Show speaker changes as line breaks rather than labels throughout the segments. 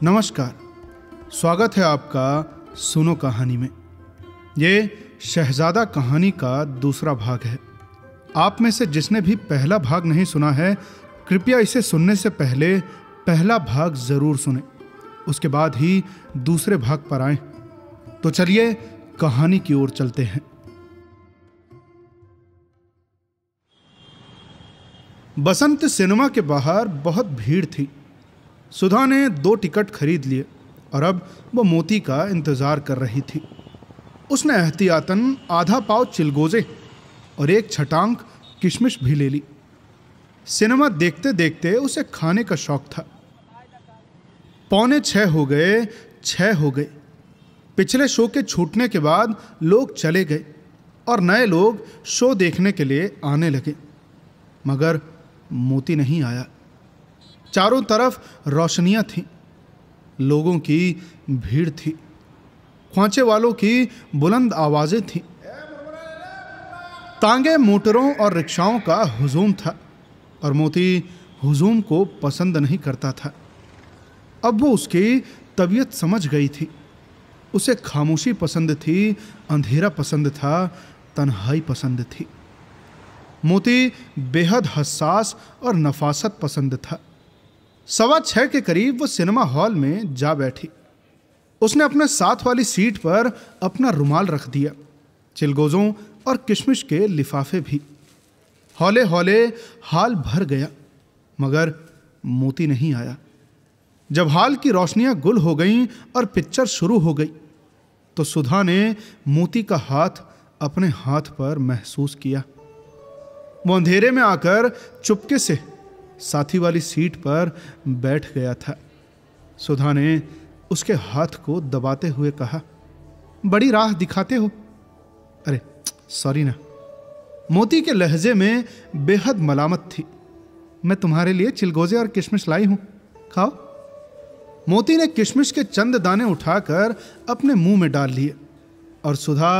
नमस्कार, स्वागत है आपका सुनो कहानी में। ये शहजादा कहानी का दूसरा भाग है। आप में से जिसने भी पहला भाग नहीं सुना है, कृपया इसे सुनने से पहले पहला भाग जरूर सुने, उसके बाद ही दूसरे भाग पर आएं। तो चलिए कहानी की ओर चलते हैं। बसंत सिनेमा के बाहर बहुत भीड़ थी। सुधा ने 2 टिकट खरीद लिए और अब वो मोती का इंतजार कर रही थी। उसने एहतियातन आधा पाव चिलगोजे और 1 छटांग किशमिश भी ले ली। सिनेमा देखते देखते उसे खाने का शौक था। 5:45 हो गए, 6 हो गए। पिछले शो के छूटने के बाद लोग चले गए और नए लोग शो देखने के लिए आने लगे, मगर मोती नहीं आया। चारों तरफ रोशनियां थीं, लोगों की भीड़ थी, ख्वांचे वालों की बुलंद आवाजें थीं, तांगे मोटरों और रिक्शाओं का हुजूम था और मोती हुजूम को पसंद नहीं करता था। अब वो उसकी तबीयत समझ गई थी। उसे खामोशी पसंद थी, अंधेरा पसंद था, तन्हाई पसंद थी। मोती बेहद हसास और नफासत पसंद था। 6:15 के करीब वो सिनेमा हॉल में जा बैठी। उसने अपने साथ वाली सीट पर अपना रुमाल रख दिया, चिलगोजों और किशमिश के लिफाफे भी। हौले हौले हॉल भर गया, मगर मोती नहीं आया। जब हॉल की रोशनियां गुल हो गईं और पिक्चर शुरू हो गई, तो सुधा ने मोती का हाथ अपने हाथ पर महसूस किया। वो अंधेरे में आकर चुपके से साथी वाली सीट पर बैठ गया था। सुधा ने उसके हाथ को दबाते हुए कहा, बड़ी राह दिखाते हो। अरे सॉरी ना। मोती के लहजे में बेहद मलामत थी। मैं तुम्हारे लिए चिलगोजे और किशमिश लाई हूं, खाओ। मोती ने किशमिश के चंद दाने उठाकर अपने मुंह में डाल लिए और सुधा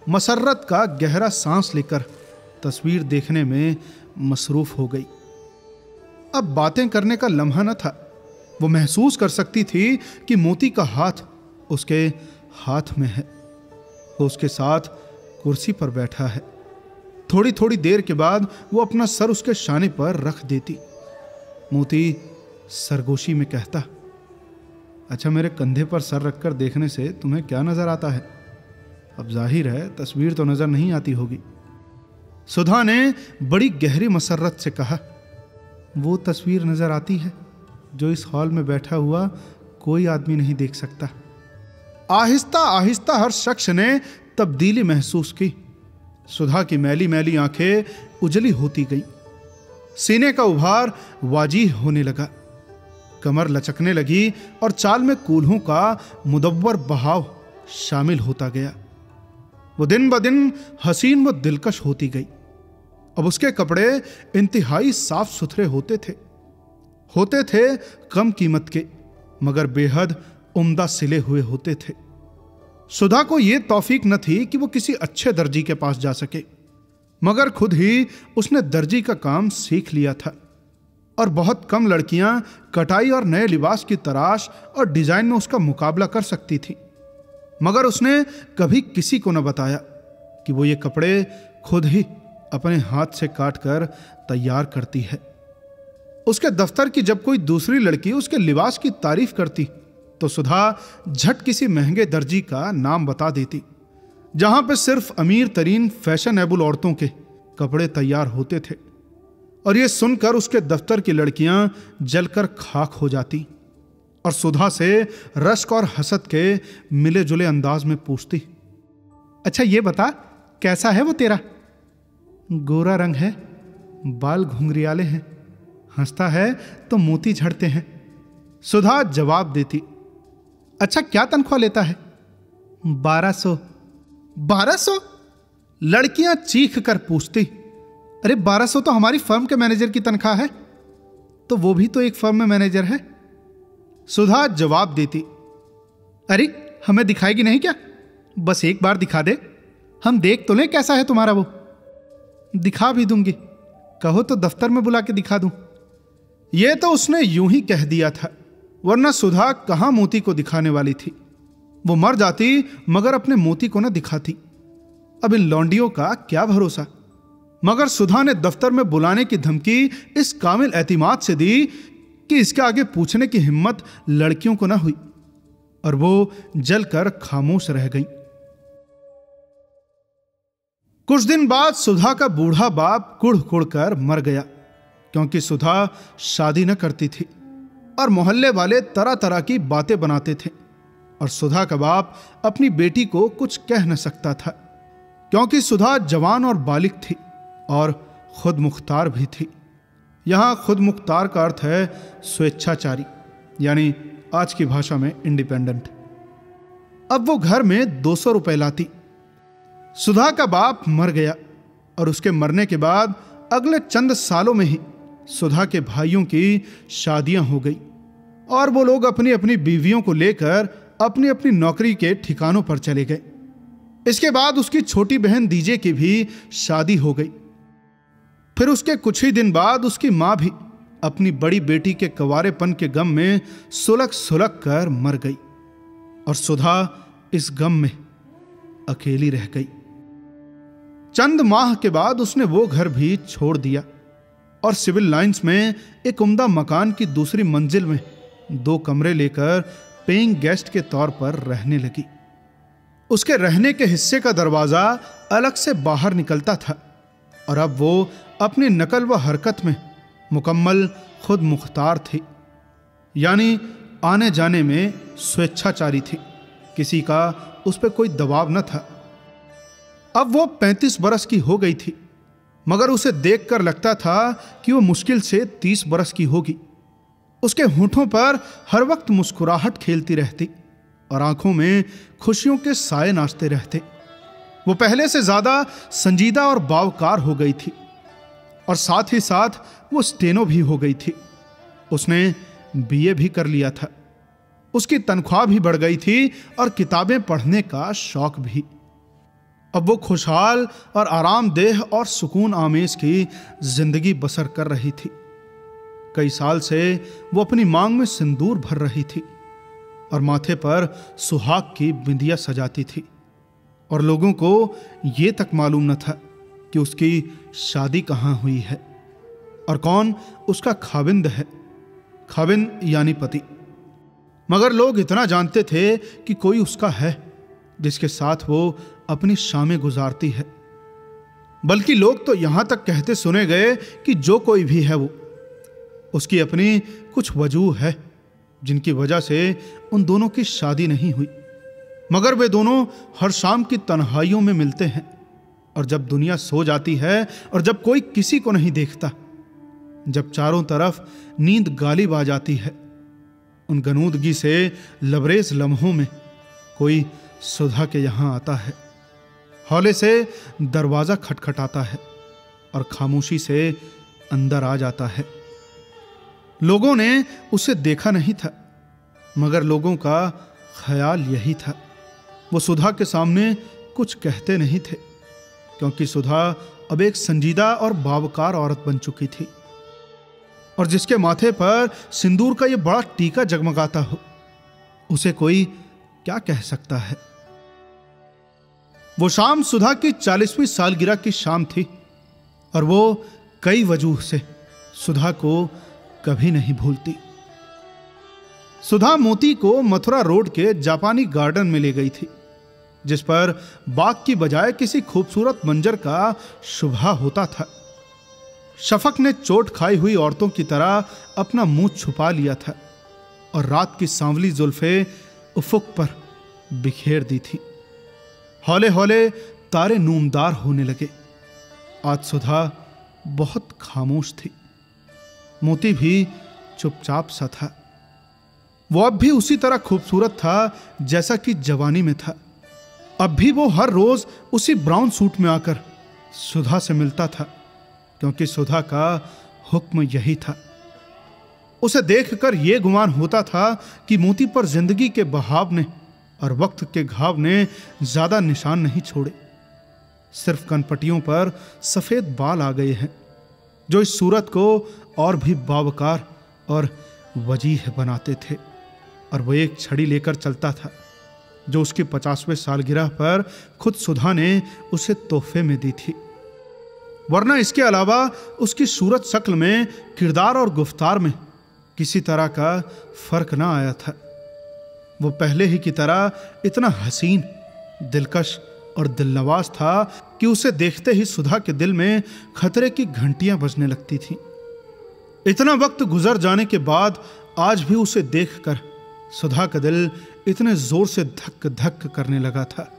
मसर्रत का गहरा सांस लेकर तस्वीर देखने में मसरूफ हो गई। अब बातें करने का लम्हा न था। वो महसूस कर सकती थी कि मोती का हाथ उसके हाथ में है। वो उसके साथ कुर्सी पर बैठा है। थोड़ी थोड़ी देर के बाद वो अपना सर उसके शाने पर रख देती। मोती सरगोशी में कहता, अच्छा, मेरे कंधे पर सर रखकर देखने से तुम्हें क्या नजर आता है? अब जाहिर है तस्वीर तो नजर नहीं आती होगी। सुधा ने बड़ी गहरी मसर्रत से कहा, वो तस्वीर नजर आती है जो इस हॉल में बैठा हुआ कोई आदमी नहीं देख सकता। आहिस्ता आहिस्ता हर शख्स ने तब्दीली महसूस की। सुधा की मैली मैली आंखें उजली होती गई, सीने का उभार वाजीह होने लगा, कमर लचकने लगी और चाल में कूल्हों का मुदव्वर बहाव शामिल होता गया। वो दिन ब दिन हसीन व दिलकश होती गई। अब उसके कपड़े इंतहाई साफ सुथरे होते थे कम कीमत के, मगर बेहद उम्दा सिले हुए होते थे। सुधा को यह तौफीक न थी कि वो किसी अच्छे दर्जी के पास जा सके, मगर खुद ही उसने दर्जी का काम सीख लिया था और बहुत कम लड़कियां कटाई और नए लिबास की तराश और डिजाइन में उसका मुकाबला कर सकती थी। मगर उसने कभी किसी को न बताया कि वो ये कपड़े खुद ही अपने हाथ से काट कर तैयार करती है। उसके दफ्तर की जब कोई दूसरी लड़की उसके लिबास की तारीफ करती, तो सुधा झट किसी महंगे दर्जी का नाम बता देती, जहां पे सिर्फ अमीर तरीन फैशनेबल औरतों के कपड़े तैयार होते थे। और ये सुनकर उसके दफ्तर की लड़कियां जलकर खाक हो जाती और सुधा से रश्क और हसद के मिले जुले अंदाज में पूछती, अच्छा ये बता, कैसा है वो तेरा? गोरा रंग है, बाल घुंघरियाले हैं, हंसता है तो मोती झड़ते हैं। सुधा जवाब देती, अच्छा क्या तनख्वाह लेता है? 1200। 1200? लड़कियां चीख कर पूछती, अरे 1200 तो हमारी फर्म के मैनेजर की तनख्वाह है। तो वो भी तो एक फर्म में मैनेजर है। सुधा जवाब देती, अरे हमें दिखाएगी नहीं क्या? बस एक बार दिखा दे, हम देख तो लें कैसा है तुम्हारा वो। दिखा भी दूंगी, कहो तो दफ्तर में बुला के दिखा दूं। यह तो उसने यूं ही कह दिया था, वरना सुधा कहां मोती को दिखाने वाली थी। वो मर जाती मगर अपने मोती को न दिखाती। अब इन लौंडियों का क्या भरोसा। मगर सुधा ने दफ्तर में बुलाने की धमकी इस कामिल एतिमाद से दी कि इसके आगे पूछने की हिम्मत लड़कियों को न हुई और वो जलकर खामोश रह गई। कुछ दिन बाद सुधा का बूढ़ा बाप कुढ़ कुढ़ कर मर गया, क्योंकि सुधा शादी न करती थी और मोहल्ले वाले तरह तरह की बातें बनाते थे। और सुधा का बाप अपनी बेटी को कुछ कह न सकता था, क्योंकि सुधा जवान और बालिग थी और खुद मुख्तार भी थी। यहां खुद मुख्तार का अर्थ है स्वेच्छाचारी, यानी आज की भाषा में इंडिपेंडेंट। अब वो घर में 200 रुपए लाती। सुधा का बाप मर गया और उसके मरने के बाद अगले चंद सालों में ही सुधा के भाइयों की शादियां हो गई और वो लोग अपनी अपनी बीवियों को लेकर अपनी अपनी नौकरी के ठिकानों पर चले गए। इसके बाद उसकी छोटी बहन दीजे की भी शादी हो गई। फिर उसके कुछ ही दिन बाद उसकी मां भी अपनी बड़ी बेटी के कवारेपन के गम में सुलग सुलग कर मर गई और सुधा इस गम में अकेली रह गई। चंद माह के बाद उसने वो घर भी छोड़ दिया और सिविल लाइंस में एक उम्दा मकान की दूसरी मंजिल में 2 कमरे लेकर पेइंग गेस्ट के तौर पर रहने लगी। उसके रहने के हिस्से का दरवाजा अलग से बाहर निकलता था और अब वो अपनी नकल व हरकत में मुकम्मल खुद मुख्तार थी, यानी आने जाने में स्वेच्छाचारी थी। किसी का उस पर कोई दबाव न था। अब वो 35 बरस की हो गई थी, मगर उसे देखकर लगता था कि वो मुश्किल से 30 बरस की होगी। उसके होठों पर हर वक्त मुस्कुराहट खेलती रहती और आंखों में खुशियों के साए नाचते रहते। वो पहले से ज्यादा संजीदा और बावकार हो गई थी और साथ ही साथ वो स्टेनो भी हो गई थी। उसने बीए भी कर लिया था। उसकी तनख्वाह भी बढ़ गई थी और किताबें पढ़ने का शौक भी। अब वो खुशहाल और आरामदेह और सुकून आमेज की जिंदगी बसर कर रही थी। कई साल से वो अपनी मांग में सिंदूर भर रही थी और माथे पर सुहाग की बिंदिया सजाती थी और लोगों को ये तक मालूम न था कि उसकी शादी कहाँ हुई है और कौन उसका खाविंद है। खाविंद यानी पति। मगर लोग इतना जानते थे कि कोई उसका है जिसके साथ वो अपनी शामें गुजारती है। बल्कि लोग तो यहां तक कहते सुने गए कि जो कोई भी है वो उसकी अपनी कुछ वजूह है जिनकी वजह से उन दोनों की शादी नहीं हुई। मगर वे दोनों हर शाम की तन्हाइयों में मिलते हैं और जब दुनिया सो जाती है और जब कोई किसी को नहीं देखता, जब चारों तरफ नींद गालिब आ जाती है, उन गनूदगी से लबरेज लम्हों में कोई सुधा के यहां आता है। हौले से दरवाजा खटखटाता है और खामोशी से अंदर आ जाता है। लोगों ने उसे देखा नहीं था, मगर लोगों का ख्याल यही था। वो सुधा के सामने कुछ कहते नहीं थे, क्योंकि सुधा अब एक संजीदा और बावकार औरत बन चुकी थी और जिसके माथे पर सिंदूर का ये बड़ा टीका जगमगाता हो, उसे कोई क्या कह सकता है। वो शाम सुधा की 40वीं सालगिरह की शाम थी और वो कई वजूह से सुधा को कभी नहीं भूलती। सुधा मोती को मथुरा रोड के जापानी गार्डन में ले गई थी, जिस पर बाग की बजाय किसी खूबसूरत मंजर का शुभा होता था। शफक ने चोट खाई हुई औरतों की तरह अपना मुंह छुपा लिया था और रात की सांवली जुल्फे उफुक पर बिखेर दी थी। हौले हौले तारे नूमदार होने लगे। आज सुधा बहुत खामोश थी। मोती भी चुपचाप सा था। वो अब भी उसी तरह खूबसूरत था जैसा कि जवानी में था। अब भी वो हर रोज उसी ब्राउन सूट में आकर सुधा से मिलता था, क्योंकि सुधा का हुक्म यही था। उसे देखकर यह गुमान होता था कि मोती पर जिंदगी के बहाव ने और वक्त के घाव ने ज्यादा निशान नहीं छोड़े। सिर्फ कनपटियों पर सफेद बाल आ गए हैं, जो इस सूरत को और भी बावकार और वजीह बनाते थे। और वो एक छड़ी लेकर चलता था जो उसकी 50वें सालगिरह पर खुद सुधा ने उसे तोहफे में दी थी। वरना इसके अलावा उसकी सूरत शक्ल में, किरदार और गुफ्तार में किसी तरह का फर्क ना आया था। वो पहले ही की तरह इतना हसीन, दिलकश और दिलनवाज था कि उसे देखते ही सुधा के दिल में खतरे की घंटियां बजने लगती थीं। इतना वक्त गुजर जाने के बाद आज भी उसे देखकर सुधा का दिल इतने जोर से धक धक करने लगा था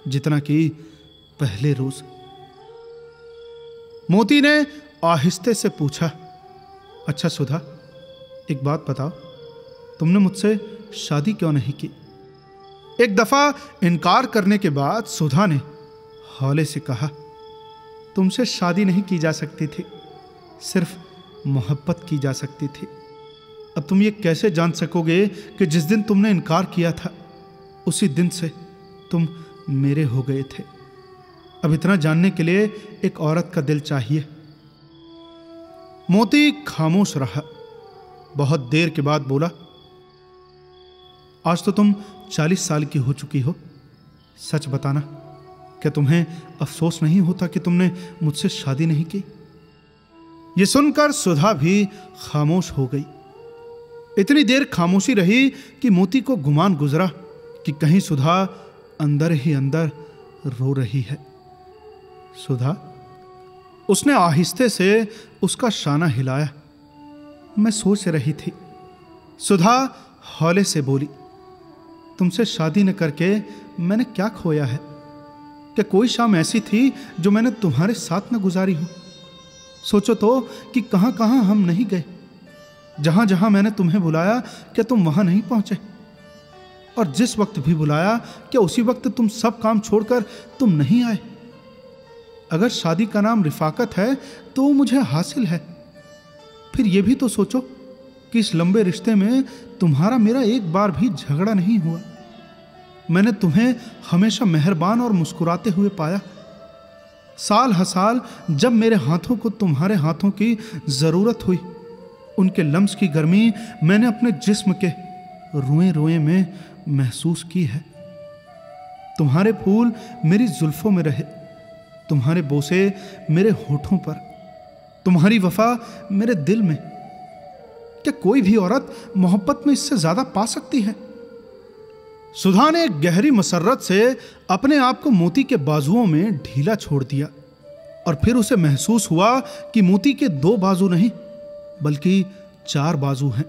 जितना कि पहले रोज। मोती ने आहिस्ते से पूछा, अच्छा सुधा, एक बात बताओ, तुमने मुझसे शादी क्यों नहीं की? एक दफा इनकार करने के बाद सुधा ने हौले से कहा, तुमसे शादी नहीं की जा सकती थी, सिर्फ मोहब्बत की जा सकती थी। अब तुम ये कैसे जान सकोगे कि जिस दिन तुमने इनकार किया था उसी दिन से तुम मेरे हो गए थे। अब इतना जानने के लिए एक औरत का दिल चाहिए। मोती खामोश रहा। बहुत देर के बाद बोला, आज तो तुम 40 साल की हो चुकी हो, सच बताना, क्या तुम्हें अफसोस नहीं होता कि तुमने मुझसे शादी नहीं की? यह सुनकर सुधा भी खामोश हो गई। इतनी देर खामोशी रही कि मोती को गुमान गुजरा कि कहीं सुधा अंदर ही अंदर रो रही है। सुधा, उसने आहिस्ते से उसका शाना हिलाया। मैं सोच रही थी। सुधा हौले से बोली, तुमसे शादी न करके मैंने क्या खोया है? क्या कोई शाम ऐसी थी जो मैंने तुम्हारे साथ न गुजारी हो? सोचो तो कि कहां कहां हम नहीं गए। जहां जहां मैंने तुम्हें बुलाया, क्या तुम वहां नहीं पहुंचे? और जिस वक्त भी बुलाया, क्या उसी वक्त तुम सब काम छोड़कर तुम नहीं आए? अगर शादी का नाम रिफाकत है तो मुझे हासिल है। फिर यह भी तो सोचो कि इस लंबे रिश्ते में तुम्हारा मेरा एक बार भी झगड़ा नहीं हुआ। मैंने तुम्हें हमेशा मेहरबान और मुस्कुराते हुए पाया। साल हर साल जब मेरे हाथों को तुम्हारे हाथों की जरूरत हुई, उनके लम्स की गर्मी मैंने अपने जिस्म के रोए रोए में महसूस की है। तुम्हारे फूल मेरी जुल्फों में रहे, तुम्हारे बोसे मेरे होठों पर, तुम्हारी वफा मेरे दिल में। क्या कोई भी औरत मोहब्बत में इससे ज्यादा पा सकती है? सुधा ने गहरी मसर्रत से अपने आप को मोती के बाजुओं में ढीला छोड़ दिया और फिर उसे महसूस हुआ कि मोती के 2 बाजू नहीं बल्कि 4 बाजू हैं,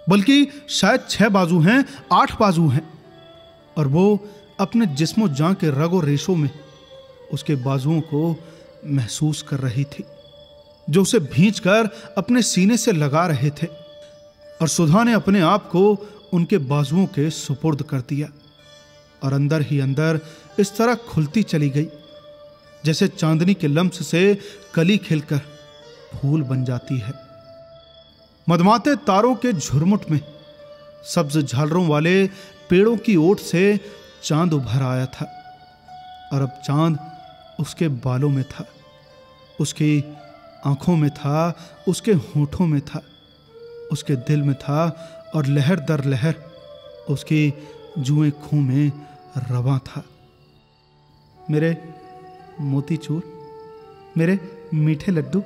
बल्कि शायद 6 बाजू हैं, 8 बाजू हैं। और वो अपने जिस्मो जान के रगो रेशों में उसके बाजुओं को महसूस कर रही थी, जो उसे भींचकर अपने सीने से लगा रहे थे। और सुधा ने अपने आप को उनके बाजुओं के सुपुर्द कर दिया और अंदर ही अंदर इस तरह खुलती चली गई जैसे चांदनी के लम्स से कली खिलकर फूल बन जाती है। मधमाते तारों के झुरमुट में सब्ज झालरों वाले पेड़ों की ओट से चांद उभर आया था और अब चांद उसके बालों में था, उसकी आंखों में था, उसके होठों में था, उसके दिल में था और लहर दर लहर उसकी जुएं खूं में रवां था। मेरे मोतीचूर, मेरे मीठे लड्डू,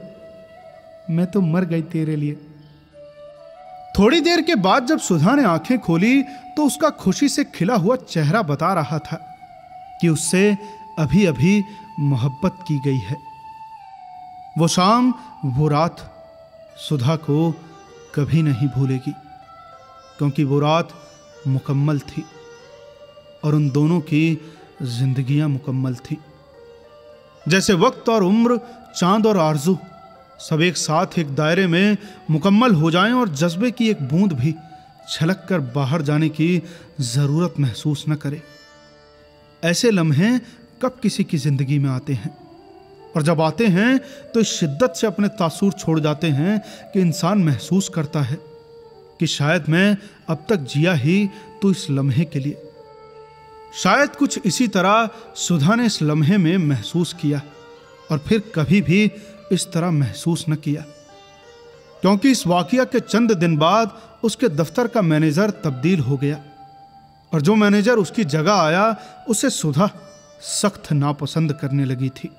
मैं तो मर गई तेरे लिए। थोड़ी देर के बाद जब सुधा ने आंखें खोली तो उसका खुशी से खिला हुआ चेहरा बता रहा था कि उससे अभी अभी मोहब्बत की गई है। वो शाम, वो रात सुधा को कभी नहीं भूलेगी, क्योंकि वो रात मुकम्मल थी और उन दोनों की जिंदगियां मुकम्मल थी। जैसे वक्त और उम्र, चांद और आरजू सब एक साथ एक दायरे में मुकम्मल हो जाएं और जज्बे की एक बूंद भी छलक कर बाहर जाने की जरूरत महसूस न करे। ऐसे लम्हे कब किसी की जिंदगी में आते हैं, और जब आते हैं तो इस शिद्दत से अपने तासुर छोड़ जाते हैं कि इंसान महसूस करता है कि शायद मैं अब तक जिया ही तो इस लम्हे के लिए। शायद कुछ इसी तरह सुधा ने इस लम्हे में महसूस किया और फिर कभी भी इस तरह महसूस न किया। क्योंकि इस वाकया के चंद दिन बाद उसके दफ्तर का मैनेजर तब्दील हो गया और जो मैनेजर उसकी जगह आया उसे सुधा सख्त नापसंद करने लगी थी।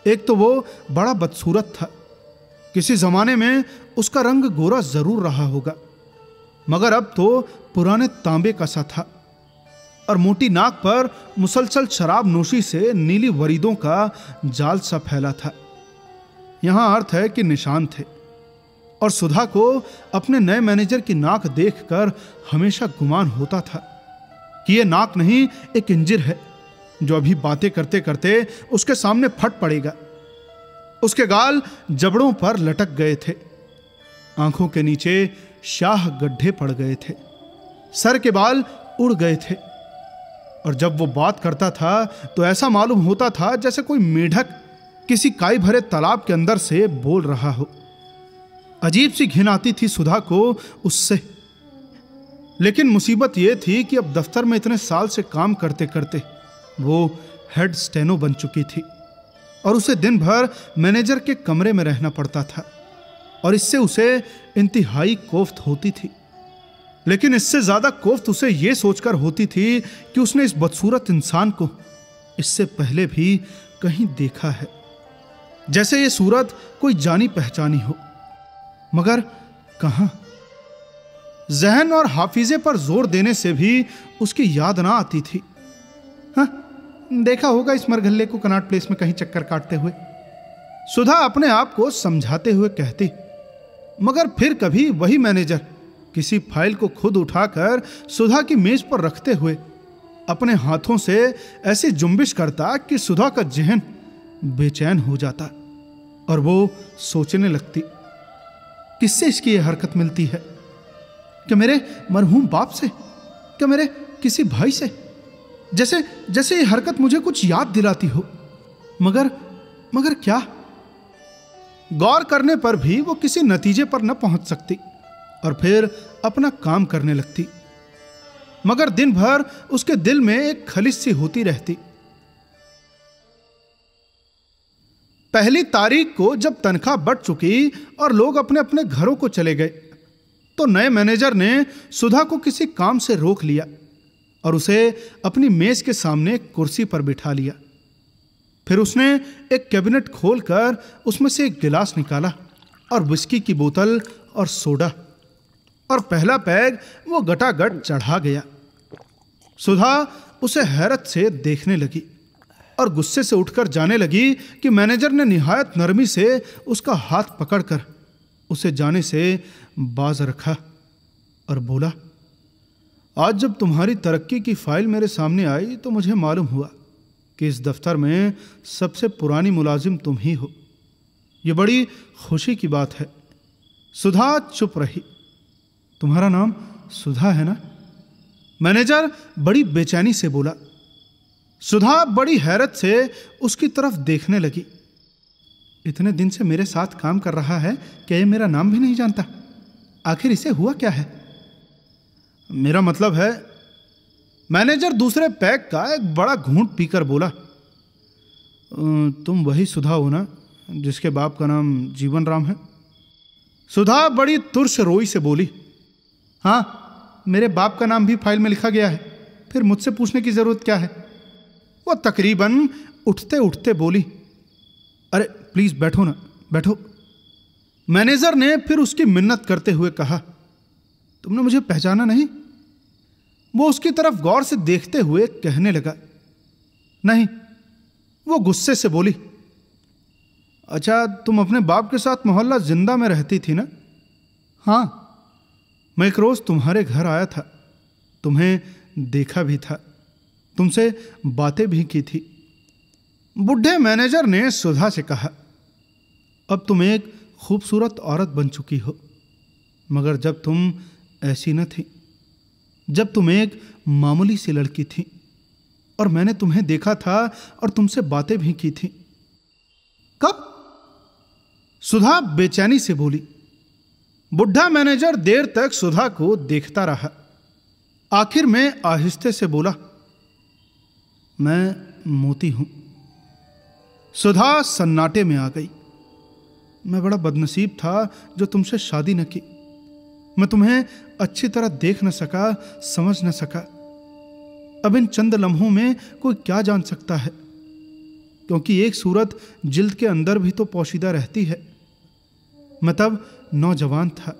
एक तो वो बड़ा बदसूरत था। किसी जमाने में उसका रंग गोरा जरूर रहा होगा, मगर अब तो पुराने तांबे का सा था और मोटी नाक पर मुसलसल शराब नोशी से नीली वरीदों का जाल सा फैला था। यहां अर्थ है कि निशान थे और सुधा को अपने नए मैनेजर की नाक देखकर हमेशा गुमान होता था कि यह नाक नहीं, एक इंजिर है जो अभी बातें करते करते उसके सामने फट पड़ेगा। उसके गाल जबड़ों पर लटक गए थे, आंखों के नीचे शाह गड्ढे पड़ गए थे, सर के बाल उड़ गए थे और जब वो बात करता था तो ऐसा मालूम होता था जैसे कोई मेढक किसी काई भरे तालाब के अंदर से बोल रहा हो। अजीब सी घिन आती थी सुधा को उससे। लेकिन मुसीबत यह थी कि अब दफ्तर में इतने साल से काम करते करते वो हेड स्टेनो बन चुकी थी और उसे दिन भर मैनेजर के कमरे में रहना पड़ता था और इससे उसे इंतहाई कोफ्त होती थी। लेकिन इससे ज्यादा कोफ्त उसे यह सोचकर होती थी कि उसने इस बदसूरत इंसान को इससे पहले भी कहीं देखा है, जैसे ये सूरत कोई जानी पहचानी हो, मगर कहां। जहन और हाफिजे पर जोर देने से भी उसकी याद ना आती थी। हाँ, देखा होगा इस मरघल्ले को कनॉट प्लेस में कहीं चक्कर काटते हुए, सुधा अपने आप को समझाते हुए कहती। मगर फिर कभी वही मैनेजर किसी फाइल को खुद उठाकर सुधा की मेज पर रखते हुए अपने हाथों से ऐसी जुम्बिश करता कि सुधा का जहन बेचैन हो जाता और वो सोचने लगती, किससे इसकी यह हरकत मिलती है? क्या मेरे मरहूम बाप से? क्या मेरे किसी भाई से? जैसे जैसे ये हरकत मुझे कुछ याद दिलाती हो, मगर क्या? गौर करने पर भी वो किसी नतीजे पर न पहुंच सकती और फिर अपना काम करने लगती। मगर दिन भर उसके दिल में एक खलिश सी होती रहती। पहली तारीख को जब तनख्वाह बढ़ चुकी और लोग अपने अपने घरों को चले गए तो नए मैनेजर ने सुधा को किसी काम से रोक लिया और उसे अपनी मेज के सामने कुर्सी पर बिठा लिया। फिर उसने एक कैबिनेट खोलकर उसमें से एक गिलास निकाला और विस्की की बोतल और सोडा, और पहला पैग वो गटागट चढ़ा गया। सुधा उसे हैरत से देखने लगी और गुस्से से उठकर जाने लगी कि मैनेजर ने निहायत नरमी से उसका हाथ पकड़कर उसे जाने से बाज रखा और बोला, आज जब तुम्हारी तरक्की की फाइल मेरे सामने आई तो मुझे मालूम हुआ कि इस दफ्तर में सबसे पुरानी मुलाजिम तुम ही हो। यह बड़ी खुशी की बात है। सुधा चुप रही। तुम्हारा नाम सुधा है ना? मैनेजर बड़ी बेचैनी से बोला। सुधा बड़ी हैरत से उसकी तरफ देखने लगी। इतने दिन से मेरे साथ काम कर रहा है, क्या ये मेरा नाम भी नहीं जानता? आखिर इसे हुआ क्या है? मेरा मतलब है, मैनेजर दूसरे पैक का एक बड़ा घूंट पीकर बोला, तुम वही सुधा हो ना जिसके बाप का नाम जीवन राम है? सुधा बड़ी तुर्स रोई से बोली, हाँ, मेरे बाप का नाम भी फाइल में लिखा गया है, फिर मुझसे पूछने की जरूरत क्या है? वो तकरीबन उठते उठते बोली, अरे प्लीज बैठो ना, बैठो। मैनेजर ने फिर उसकी मिन्नत करते हुए कहा, तुमने मुझे पहचाना नहीं? वो उसकी तरफ गौर से देखते हुए कहने लगा, नहीं। वो गुस्से से बोली, अच्छा, तुम अपने बाप के साथ मोहल्ला जिंदा में रहती थी ना? हाँ, मैं एक रोज तुम्हारे घर आया था, तुम्हें देखा भी था, तुमसे बातें भी की थी। बुढ़े मैनेजर ने सुधा से कहा, अब तुम एक खूबसूरत औरत बन चुकी हो, मगर जब तुम ऐसी न थी, जब तुम एक मामूली सी लड़की थी और मैंने तुम्हें देखा था और तुमसे बातें भी की थी। कब? सुधा बेचैनी से बोली। बुढ़ा मैनेजर देर तक सुधा को देखता रहा। आखिर में आहिस्ते से बोला, मैं मोती हूं। सुधा सन्नाटे में आ गई। मैं बड़ा बदनसीब था जो तुमसे शादी न की। मैं तुम्हें अच्छी तरह देख न सका, समझ न सका। अब इन चंद लम्हों में कोई क्या जान सकता है, क्योंकि एक सूरत जिल्द के अंदर भी तो पोशीदा रहती है। मैं तब नौजवान था,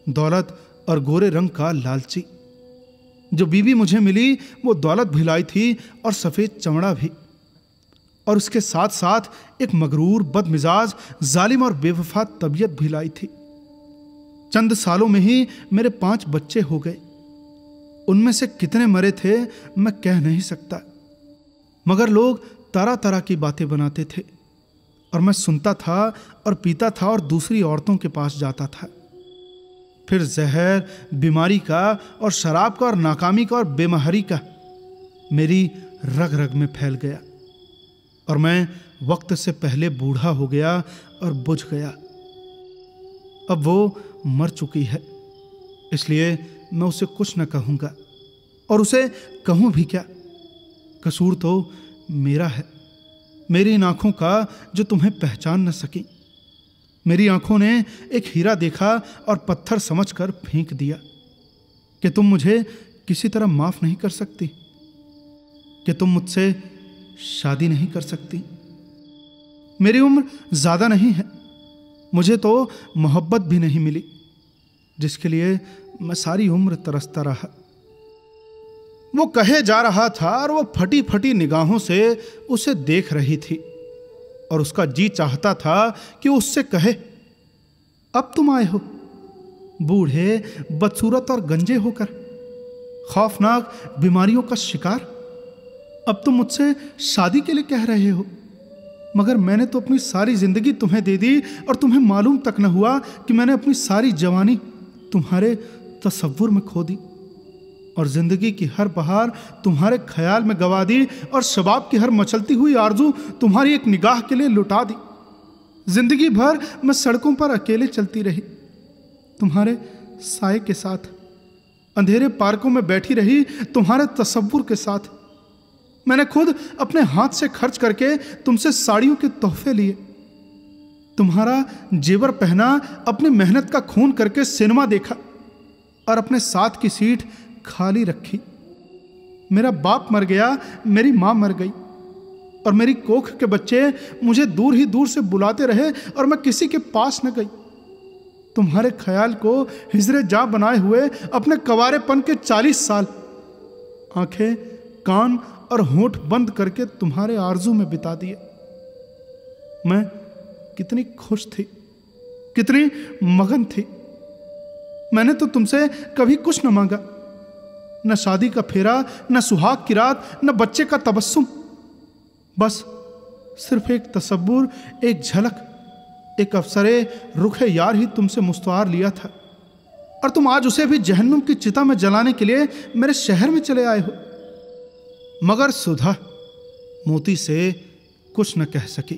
दौलत और गोरे रंग का लालची। जो बीवी मुझे मिली वो दौलत भिलाई थी और सफ़ेद चमड़ा भी, और उसके साथ साथ एक मगरूर, बदमिजाज, जालिम और बेवफा तबीयत भी लाई थी। चंद सालों में ही मेरे 5 बच्चे हो गए। उनमें से कितने मरे थे मैं कह नहीं सकता, मगर लोग तरह तरह की बातें बनाते थे और मैं सुनता था और पीता था और दूसरी औरतों के पास जाता था। फिर जहर, बीमारी का और शराब का और नाकामी का और बेमहरी का मेरी रग रग में फैल गया, और मैं वक्त से पहले बूढ़ा हो गया और बुझ गया। अब वो मर चुकी है, इसलिए मैं उसे कुछ न कहूँगा, और उसे कहूँ भी क्या। कसूर तो मेरा है, मेरी इन आँखों का जो तुम्हें पहचान न सकी। मेरी आँखों ने एक हीरा देखा और पत्थर समझकर फेंक दिया। कि तुम मुझे किसी तरह माफ़ नहीं कर सकती, कि तुम मुझसे शादी नहीं कर सकती। मेरी उम्र ज़्यादा नहीं है, मुझे तो मोहब्बत भी नहीं मिली, जिसके लिए मैं सारी उम्र तरसता रहा। वो कहे जा रहा था और वो फटी फटी निगाहों से उसे देख रही थी, और उसका जी चाहता था कि उससे कहे, अब तुम आए हो, बूढ़े, बदसूरत और गंजे होकर, खौफनाक बीमारियों का शिकार। अब तुम मुझसे शादी के लिए कह रहे हो, मगर मैंने तो अपनी सारी जिंदगी तुम्हें दे दी, और तुम्हें मालूम तक न हुआ कि मैंने अपनी सारी जवानी तुम्हारे तसव्वुर में खो दी, और जिंदगी की हर बहार तुम्हारे ख्याल में गवा दी, और शबाब की हर मचलती हुई आरजू तुम्हारी एक निगाह के लिए लुटा दी। जिंदगी भर मैं सड़कों पर अकेले चलती रही, तुम्हारे साए के साथ, अंधेरे पार्कों में बैठी रही तुम्हारे तसव्वुर के साथ। मैंने खुद अपने हाथ से खर्च करके तुमसे साड़ियों के तोहफे लिए, तुम्हारा जेवर पहना, अपनी मेहनत का खून करके सिनेमा देखा, और अपने साथ की सीट खाली रखी। मेरा बाप मर गया, मेरी माँ मर गई, और मेरी कोख के बच्चे मुझे दूर ही दूर से बुलाते रहे, और मैं किसी के पास न गई। तुम्हारे ख्याल को हिजरे जा बनाए हुए अपने कवारेपन के 40 साल आंखें, कान और होंठ बंद करके तुम्हारे आरजू में बिता दिए। मैं कितनी खुश थी, कितनी मगन थी। मैंने तो तुमसे कभी कुछ न मांगा, न शादी का फेरा, न सुहाग की रात, न बच्चे का तबस्सुम। बस सिर्फ एक तसव्वुर, एक झलक, एक अफसरे रुखे यार ही तुमसे मुस्तआर लिया था, और तुम आज उसे भी जहन्नुम की चिता में जलाने के लिए मेरे शहर में चले आए हो। मगर सुधा मोती से कुछ न कह सकी।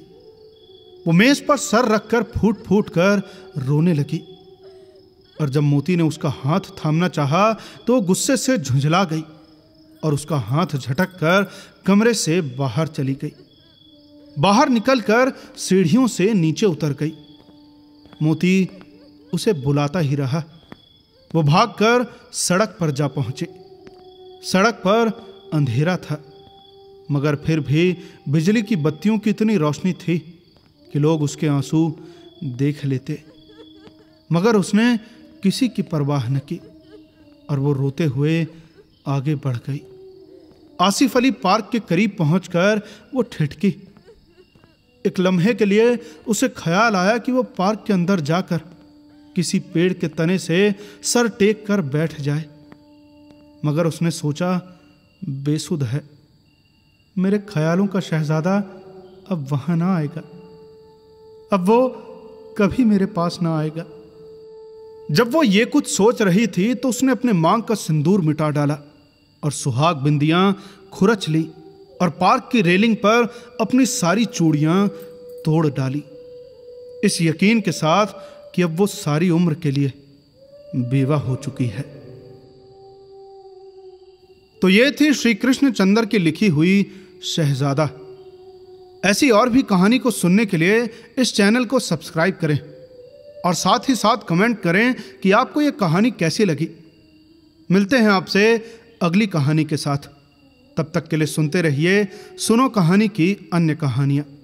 वो मेज पर सर रखकर फूट फूट कर रोने लगी, और जब मोती ने उसका हाथ थामना चाहा तो वो गुस्से से झुंझला गई, और उसका हाथ झटक कर कमरे से बाहर चली गई। बाहर निकलकर सीढ़ियों से नीचे उतर गई। मोती उसे बुलाता ही रहा। वो भागकर सड़क पर जा पहुंचे। सड़क पर अंधेरा था, मगर फिर भी बिजली की बत्तियों की इतनी रोशनी थी कि लोग उसके आंसू देख लेते। मगर उसने किसी की परवाह न की, और वो रोते हुए आगे बढ़ गई। आसिफ अली पार्क के करीब पहुंचकर वो ठिठकी। एक लम्हे के लिए उसे ख्याल आया कि वो पार्क के अंदर जाकर किसी पेड़ के तने से सर टेक कर बैठ जाए, मगर उसने सोचा, बेसुध है, मेरे ख्यालों का शहजादा अब वहां ना आएगा, अब वो कभी मेरे पास ना आएगा। जब वो ये कुछ सोच रही थी तो उसने अपने मांग का सिंदूर मिटा डाला और सुहाग बिंदियां खुरच ली और पार्क की रेलिंग पर अपनी सारी चूड़ियां तोड़ डाली, इस यकीन के साथ कि अब वो सारी उम्र के लिए बेवा हो चुकी है। तो ये थी श्री कृष्ण चंद्र की लिखी हुई शहजादा। ऐसी और भी कहानी को सुनने के लिए इस चैनल को सब्सक्राइब करें और साथ ही साथ कमेंट करें कि आपको यह कहानी कैसी लगी। मिलते हैं आपसे अगली कहानी के साथ। तब तक के लिए सुनते रहिए सुनो कहानी की अन्य कहानियां।